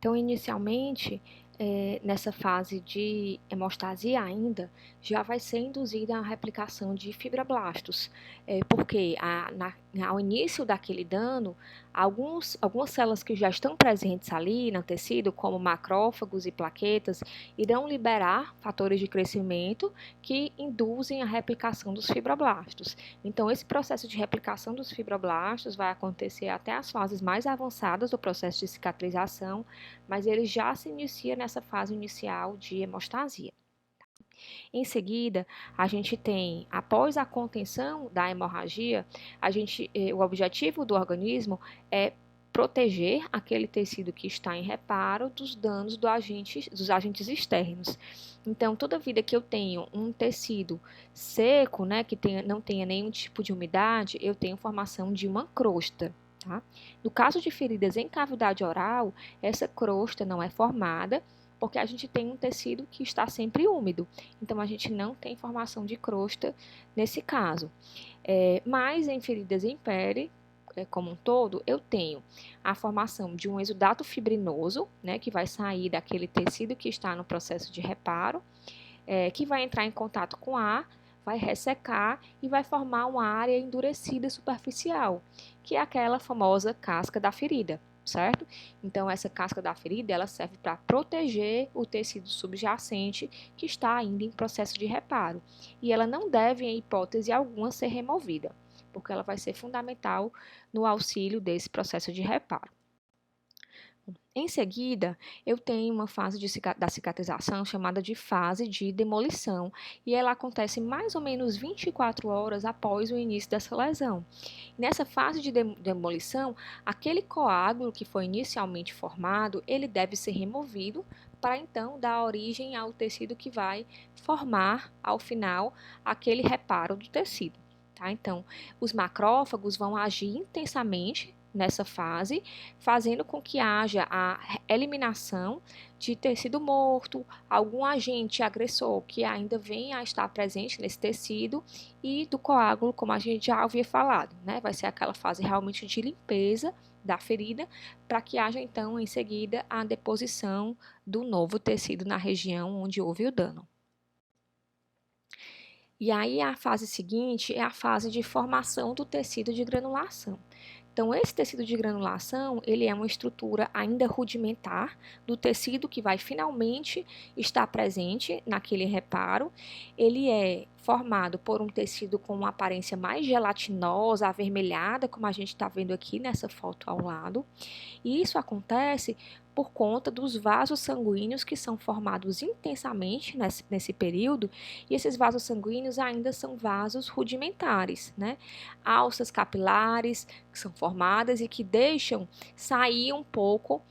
Então, inicialmente, nessa fase de hemostasia ainda, já vai ser induzida a replicação de fibroblastos, porque ao início daquele dano, algumas células que já estão presentes ali no tecido, como macrófagos e plaquetas, irão liberar fatores de crescimento que induzem a replicação dos fibroblastos. Então, esse processo de replicação dos fibroblastos vai acontecer até as fases mais avançadas do processo de cicatrização, mas ele já se inicia nessa fase inicial de hemostasia. Em seguida, a gente tem, após a contenção da hemorragia, o objetivo do organismo é proteger aquele tecido que está em reparo dos danos dos agentes externos. Então, toda vida que eu tenho um tecido seco, né, que não tenha nenhum tipo de umidade, eu tenho formação de uma crosta. Tá? No caso de feridas em cavidade oral, essa crosta não é formada porque a gente tem um tecido que está sempre úmido. Então, a gente não tem formação de crosta nesse caso. Mas em feridas em pele, como um todo, eu tenho a formação de um exudato fibrinoso, né, que vai sair daquele tecido que está no processo de reparo, que vai entrar em contato com ar, vai ressecar e vai formar uma área endurecida superficial, que é aquela famosa casca da ferida, certo? Então, essa casca da ferida, ela serve para proteger o tecido subjacente que está ainda em processo de reparo. E ela não deve, em hipótese alguma, ser removida, porque ela vai ser fundamental no auxílio desse processo de reparo. Em seguida, eu tenho uma fase da cicatrização chamada de fase de demolição, e ela acontece mais ou menos 24 horas após o início dessa lesão. Nessa fase de demolição, aquele coágulo que foi inicialmente formado, ele deve ser removido para então dar origem ao tecido que vai formar, ao final, aquele reparo do tecido. Tá? Então, os macrófagos vão agir intensamente nessa fase, fazendo com que haja a eliminação de tecido morto, algum agente agressor que ainda venha a estar presente nesse tecido e do coágulo, como a gente já havia falado, né? Vai ser aquela fase realmente de limpeza da ferida, para que haja então em seguida a deposição do novo tecido na região onde houve o dano. E aí a fase seguinte é a fase de formação do tecido de granulação. Então, esse tecido de granulação, ele é uma estrutura ainda rudimentar do tecido que vai finalmente estar presente naquele reparo. Ele é formado por um tecido com uma aparência mais gelatinosa, avermelhada, como a gente está vendo aqui nessa foto ao lado. E isso acontece por conta dos vasos sanguíneos que são formados intensamente nesse período, e esses vasos sanguíneos ainda são vasos rudimentares, né? Alças capilares que são formadas e que deixam sair um pouco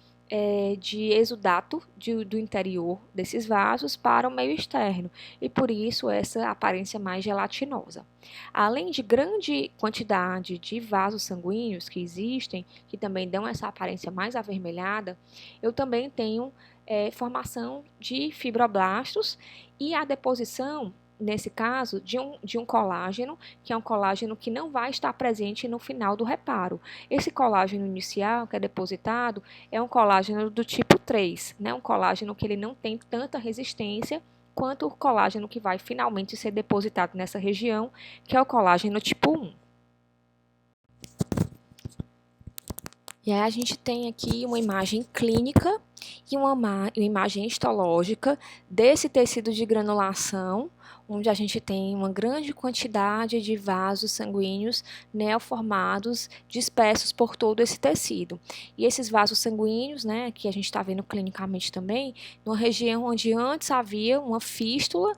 de exudato do interior desses vasos para o meio externo, e por isso essa aparência mais gelatinosa. Além de grande quantidade de vasos sanguíneos que existem, que também dão essa aparência mais avermelhada, eu também tenho formação de fibroblastos e a deposição, nesse caso, de um colágeno, que é um colágeno que não vai estar presente no final do reparo. Esse colágeno inicial que é depositado é um colágeno do tipo 3, né? Um colágeno que ele não tem tanta resistência quanto o colágeno que vai finalmente ser depositado nessa região, que é o colágeno tipo 1. E aí a gente tem aqui uma imagem clínica e uma imagem histológica desse tecido de granulação, onde a gente tem uma grande quantidade de vasos sanguíneos neoformados dispersos por todo esse tecido. E esses vasos sanguíneos, né, que a gente está vendo clinicamente também, numa região onde antes havia uma fístula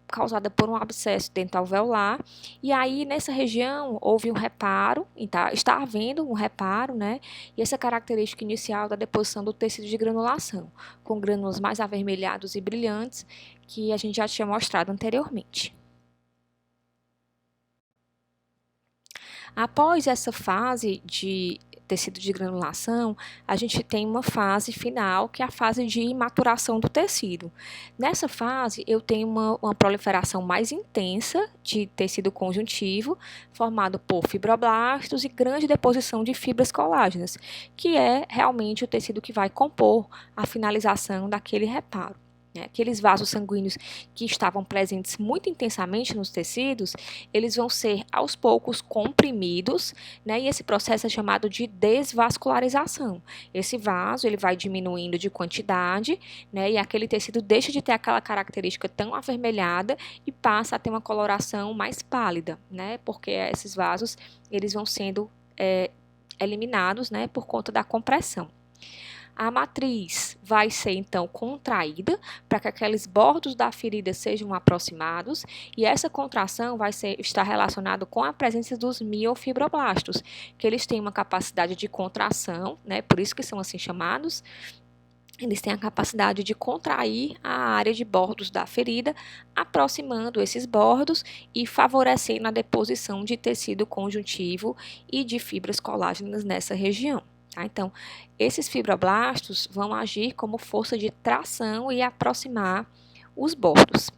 causada por um abscesso dental-alveolar, e aí nessa região houve um reparo, está havendo um reparo, né? E essa característica inicial da deposição do tecido de granulação, com grânulos mais avermelhados e brilhantes, que a gente já tinha mostrado anteriormente. Após essa fase de tecido de granulação, a gente tem uma fase final, que é a fase de maturação do tecido. Nessa fase, eu tenho uma proliferação mais intensa de tecido conjuntivo, formado por fibroblastos e grande deposição de fibras colágenas, que é realmente o tecido que vai compor a finalização daquele reparo. Aqueles vasos sanguíneos que estavam presentes muito intensamente nos tecidos, eles vão ser aos poucos comprimidos, e esse processo é chamado de desvascularização. Esse vaso ele vai diminuindo de quantidade, e aquele tecido deixa de ter aquela característica tão avermelhada e passa a ter uma coloração mais pálida, porque esses vasos eles vão sendo eliminados, por conta da compressão. A matriz vai ser, então, contraída para que aqueles bordos da ferida sejam aproximados e essa contração vai estar relacionada com a presença dos miofibroblastos, que eles têm uma capacidade de contração, por isso que são assim chamados. Eles têm a capacidade de contrair a área de bordos da ferida, aproximando esses bordos e favorecendo a deposição de tecido conjuntivo e de fibras colágenas nessa região. Então, esses fibroblastos vão agir como força de tração e aproximar os bordos.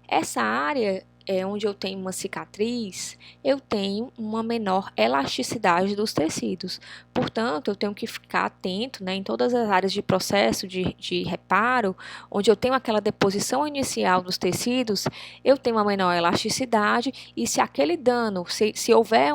Essa área onde eu tenho uma cicatriz, eu tenho uma menor elasticidade dos tecidos. Portanto, eu tenho que ficar atento, em todas as áreas de processo de reparo, onde eu tenho aquela deposição inicial dos tecidos, eu tenho uma menor elasticidade e se aquele dano, se houver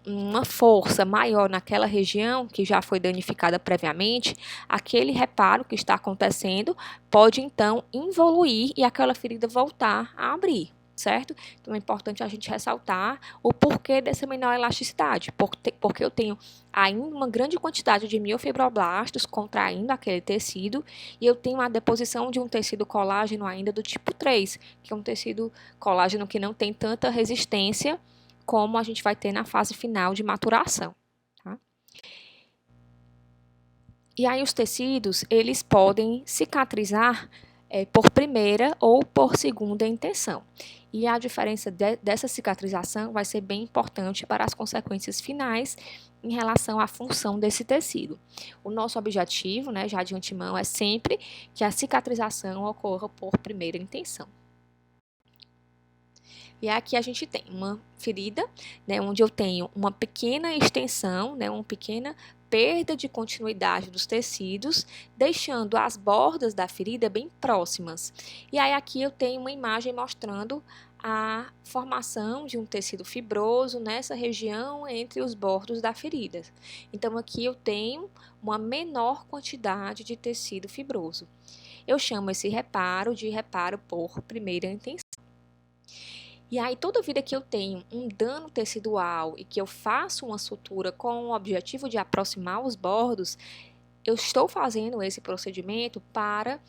uma força maior naquela região que já foi danificada previamente, aquele reparo que está acontecendo pode então involuir e aquela ferida voltar a abrir. Certo? Então é importante a gente ressaltar o porquê dessa menor elasticidade, porque eu tenho ainda uma grande quantidade de miofibroblastos contraindo aquele tecido e eu tenho a deposição de um tecido colágeno ainda do tipo 3, que é um tecido colágeno que não tem tanta resistência como a gente vai ter na fase final de maturação. Tá? E aí os tecidos, eles podem cicatrizar por primeira ou por segunda intenção. E a diferença dessa cicatrização vai ser bem importante para as consequências finais em relação à função desse tecido. O nosso objetivo, já de antemão, é sempre que a cicatrização ocorra por primeira intenção. E aqui a gente tem uma ferida, onde eu tenho uma pequena extensão, uma pequena perda de continuidade dos tecidos, deixando as bordas da ferida bem próximas. E aí aqui eu tenho uma imagem mostrando a formação de um tecido fibroso nessa região entre os bordos da ferida. Então aqui eu tenho uma menor quantidade de tecido fibroso. Eu chamo esse reparo de reparo por primeira intenção. E aí, toda vida que eu tenho um dano tecidual e que eu faço uma sutura com o objetivo de aproximar os bordos, eu estou fazendo esse procedimento para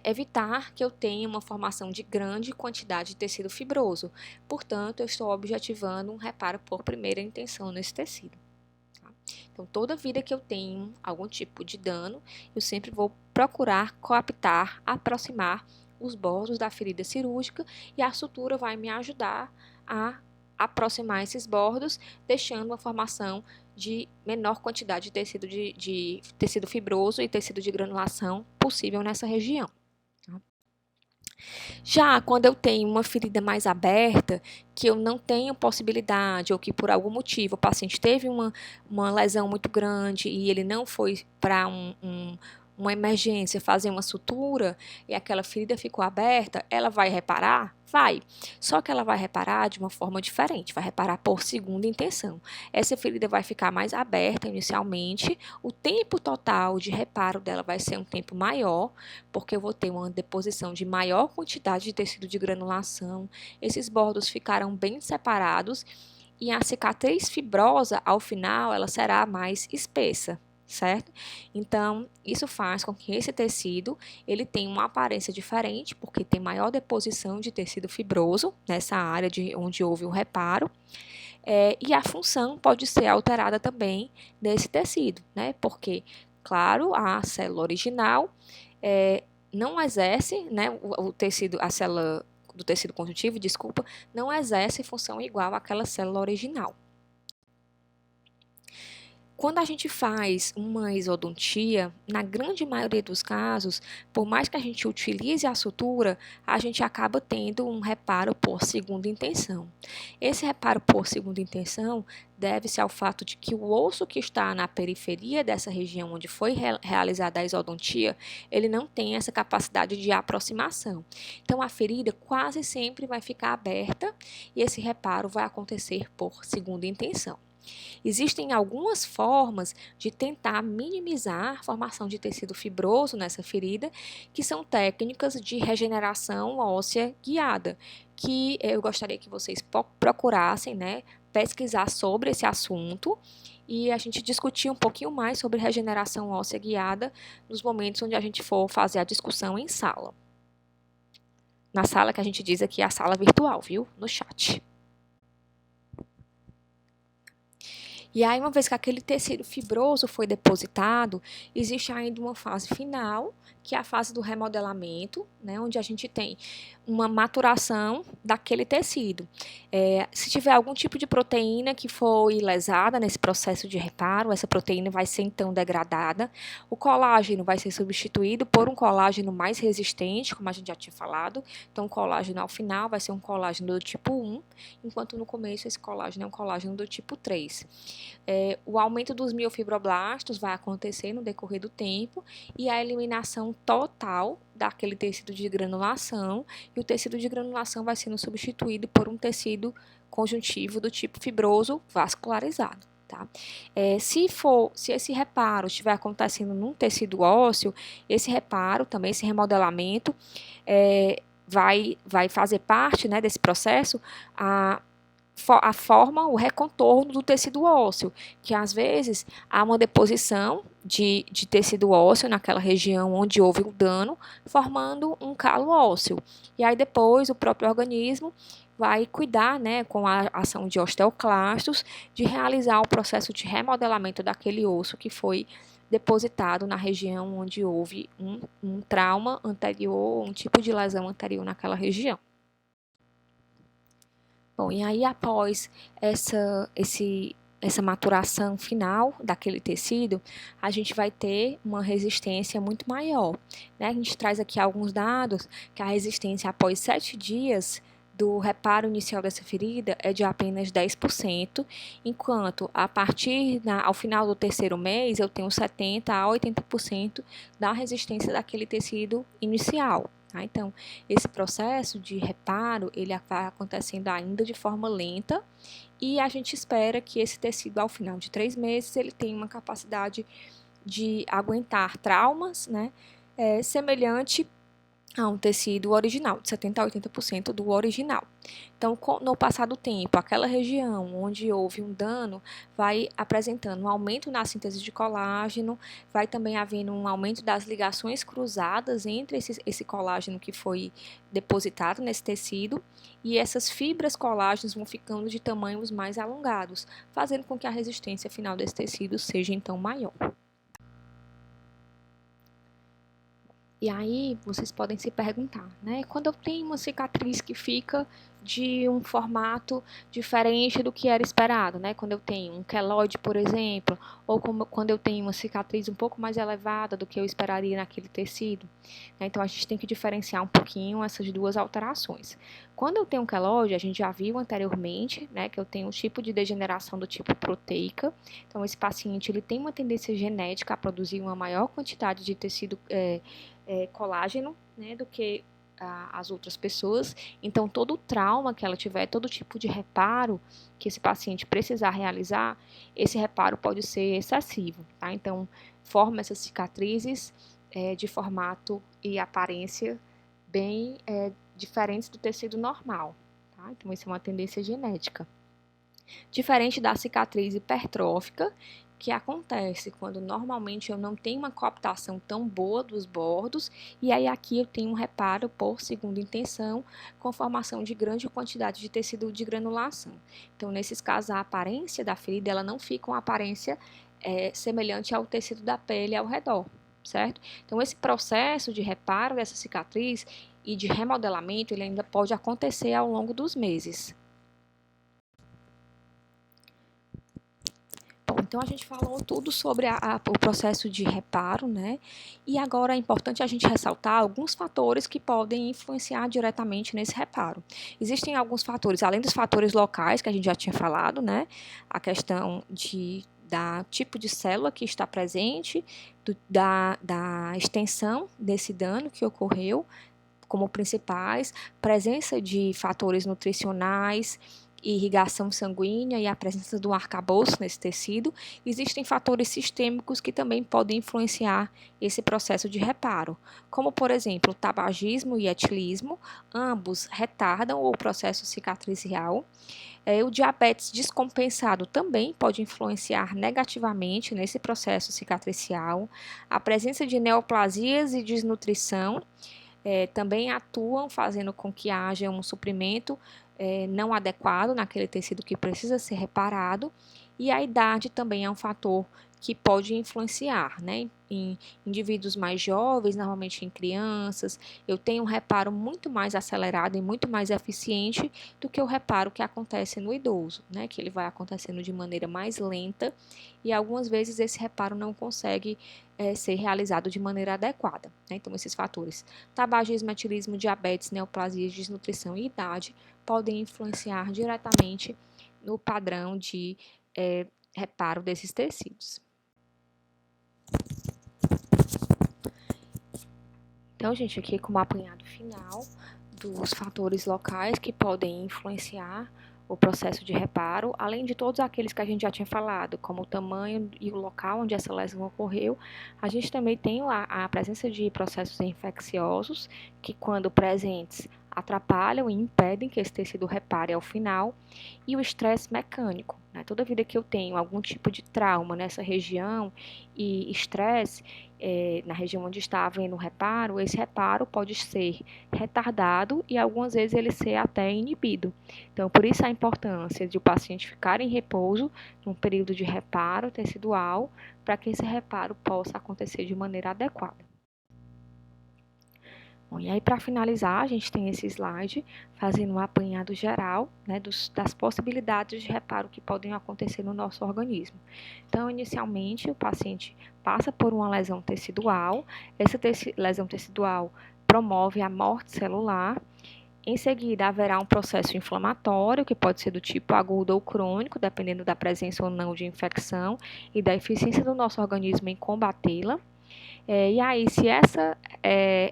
evitar que eu tenha uma formação de grande quantidade de tecido fibroso. Portanto, eu estou objetivando um reparo por primeira intenção nesse tecido. Tá? Então, toda vida que eu tenho algum tipo de dano, eu sempre vou procurar coaptar, aproximar os bordos da ferida cirúrgica e a sutura vai me ajudar a aproximar esses bordos, deixando uma formação de menor quantidade de tecido, de tecido fibroso e tecido de granulação possível nessa região. Já quando eu tenho uma ferida mais aberta, que eu não tenho possibilidade, ou que por algum motivo o paciente teve uma lesão muito grande e ele não foi para uma emergência fazer uma sutura e aquela ferida ficou aberta, ela vai reparar? Vai. Só que ela vai reparar de uma forma diferente, vai reparar por segunda intenção. Essa ferida vai ficar mais aberta inicialmente, o tempo total de reparo dela vai ser um tempo maior, porque eu vou ter uma deposição de maior quantidade de tecido de granulação, esses bordos ficarão bem separados e a cicatriz fibrosa, ao final, ela será mais espessa. Certo? Então, isso faz com que esse tecido ele tenha uma aparência diferente, porque tem maior deposição de tecido fibroso nessa área onde houve o reparo, e a função pode ser alterada também desse tecido, porque, claro, a célula original não exerce, o tecido, a célula do tecido conjuntivo, desculpa, não exercem função igual àquela célula original. Quando a gente faz uma exodontia, na grande maioria dos casos, por mais que a gente utilize a sutura, a gente acaba tendo um reparo por segunda intenção. Esse reparo por segunda intenção deve-se ao fato de que o osso que está na periferia dessa região onde foi realizada a exodontia, ele não tem essa capacidade de aproximação. Então, a ferida quase sempre vai ficar aberta e esse reparo vai acontecer por segunda intenção. Existem algumas formas de tentar minimizar a formação de tecido fibroso nessa ferida, que são técnicas de regeneração óssea guiada, que eu gostaria que vocês procurassem, né, pesquisar sobre esse assunto e a gente discutir um pouquinho mais sobre regeneração óssea guiada nos momentos onde a gente for fazer a discussão em sala. Na sala que a gente diz aqui, a sala virtual, viu? No chat. E aí, uma vez que aquele tecido fibroso foi depositado, existe ainda uma fase final, que é a fase do remodelamento, né, onde a gente tem uma maturação daquele tecido. Se tiver algum tipo de proteína que foi lesada nesse processo de reparo, essa proteína vai ser então degradada. O colágeno vai ser substituído por um colágeno mais resistente, como a gente já tinha falado. Então, o colágeno ao final vai ser um colágeno do tipo 1, enquanto no começo esse colágeno é um colágeno do tipo 3. O aumento dos miofibroblastos vai acontecer no decorrer do tempo e a eliminação total daquele tecido de granulação, e o tecido de granulação vai sendo substituído por um tecido conjuntivo do tipo fibroso vascularizado. Tá? Se esse reparo estiver acontecendo num tecido ósseo, esse reparo, também esse remodelamento, vai fazer parte, né, desse processo a forma, o recontorno do tecido ósseo, que às vezes há uma deposição de tecido ósseo naquela região onde houve o dano, formando um calo ósseo. E aí depois o próprio organismo vai cuidar, né, com a ação de osteoclastos, de realizar o processo de remodelamento daquele osso que foi depositado na região onde houve um trauma anterior, um tipo de lesão anterior naquela região. Bom, e aí após essa maturação final daquele tecido, a gente vai ter uma resistência muito maior, né? A gente traz aqui alguns dados que a resistência após 7 dias do reparo inicial dessa ferida é de apenas 10%, enquanto ao final do terceiro mês eu tenho 70% a 80% da resistência daquele tecido inicial. Tá? Então, esse processo de reparo, ele vai acontecendo ainda de forma lenta e a gente espera que esse tecido, ao final de 3 meses, ele tenha uma capacidade de aguentar traumas, né, semelhante a um tecido original, de 70% a 80% do original. Então, no passar do tempo, aquela região onde houve um dano vai apresentando um aumento na síntese de colágeno, vai também havendo um aumento das ligações cruzadas entre esse colágeno que foi depositado nesse tecido, e essas fibras colágenas vão ficando de tamanhos mais alongados, fazendo com que a resistência final desse tecido seja então maior. E aí vocês podem se perguntar, né? Quando eu tenho uma cicatriz que fica de um formato diferente do que era esperado, né? Quando eu tenho um queloide, por exemplo, ou quando eu tenho uma cicatriz um pouco mais elevada do que eu esperaria naquele tecido, né? Então a gente tem que diferenciar um pouquinho essas duas alterações. Quando eu tenho um queloide, a gente já viu anteriormente, né, que eu tenho um tipo de degeneração do tipo proteica. Então esse paciente ele tem uma tendência genética a produzir uma maior quantidade de tecido colágeno, né, do que as outras pessoas. Então, todo o trauma que ela tiver, todo tipo de reparo que esse paciente precisar realizar, esse reparo pode ser excessivo, tá? Então, forma essas cicatrizes de formato e aparência bem diferentes do tecido normal, tá? Então, isso é uma tendência genética. Diferente da cicatriz hipertrófica, que acontece quando normalmente eu não tenho uma coaptação tão boa dos bordos, e aí aqui eu tenho um reparo por segunda intenção, com formação de grande quantidade de tecido de granulação. Então, nesses casos, a aparência da ferida ela não fica uma aparência semelhante ao tecido da pele ao redor. certo? Então, esse processo de reparo dessa cicatriz e de remodelamento, ele ainda pode acontecer ao longo dos meses. Bom, então a gente falou tudo sobre o processo de reparo, né? E agora é importante a gente ressaltar alguns fatores que podem influenciar diretamente nesse reparo. Existem alguns fatores, além dos fatores locais que a gente já tinha falado, né? A questão da tipo de célula que está presente, da extensão desse dano que ocorreu, como principais, presença de fatores nutricionais, irrigação sanguínea e a presença do arcabouço nesse tecido. Existem fatores sistêmicos que também podem influenciar esse processo de reparo, como, por exemplo, o tabagismo e etilismo, ambos retardam o processo cicatricial. O diabetes descompensado também pode influenciar negativamente nesse processo cicatricial. A presença de neoplasias e desnutrição também atuam fazendo com que haja um suprimento não adequado naquele tecido que precisa ser reparado, e a idade também é um fator que pode influenciar, né? Em indivíduos mais jovens, normalmente em crianças, eu tenho um reparo muito mais acelerado e muito mais eficiente do que o reparo que acontece no idoso, né? Que ele vai acontecendo de maneira mais lenta e algumas vezes esse reparo não consegue ser realizado de maneira adequada, né? Então, esses fatores, tabagismo, etilismo, diabetes, neoplasias, desnutrição e idade, podem influenciar diretamente no padrão de reparo desses tecidos. Então, gente, aqui como apanhado final dos fatores locais que podem influenciar o processo de reparo, além de todos aqueles que a gente já tinha falado, como o tamanho e o local onde essa lesão ocorreu, a gente também tem a presença de processos infecciosos que, quando presentes, atrapalham e impedem que esse tecido repare ao final, e o estresse mecânico, né? Toda vida que eu tenho algum tipo de trauma nessa região e estresse, na região onde está havendo o reparo, esse reparo pode ser retardado e algumas vezes ele ser até inibido. Então, por isso a importância de o paciente ficar em repouso num período de reparo tecidual, para que esse reparo possa acontecer de maneira adequada. Bom, e aí, para finalizar, a gente tem esse slide fazendo um apanhado geral, né, das possibilidades de reparo que podem acontecer no nosso organismo. Então, inicialmente, o paciente passa por uma lesão tecidual, essa lesão tecidual promove a morte celular. Em seguida, haverá um processo inflamatório, que pode ser do tipo agudo ou crônico, dependendo da presença ou não de infecção e da eficiência do nosso organismo em combatê-la. E aí, se essa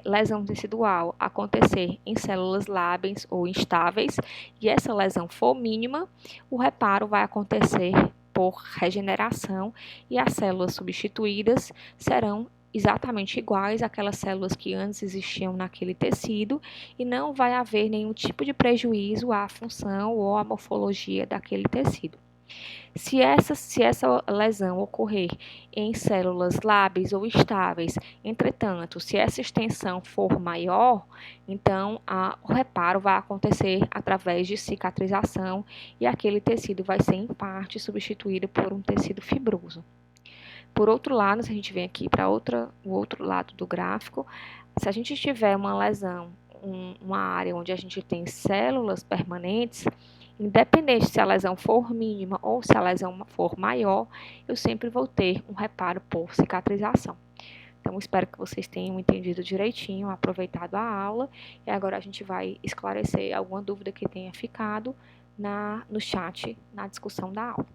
lesão tecidual acontecer em células lábens ou instáveis, e essa lesão for mínima, o reparo vai acontecer por regeneração e as células substituídas serão exatamente iguais àquelas células que antes existiam naquele tecido e não vai haver nenhum tipo de prejuízo à função ou à morfologia daquele tecido. Se essa lesão ocorrer em células lábeis ou estáveis, entretanto, se essa extensão for maior, então o reparo vai acontecer através de cicatrização e aquele tecido vai ser, em parte, substituído por um tecido fibroso. Por outro lado, se a gente vem aqui para o outro lado do gráfico, se a gente tiver uma lesão, uma área onde a gente tem células permanentes, independente se a lesão for mínima ou se a lesão for maior, eu sempre vou ter um reparo por cicatrização. Então, espero que vocês tenham entendido direitinho, aproveitado a aula, e agora a gente vai esclarecer alguma dúvida que tenha ficado no chat, na discussão da aula.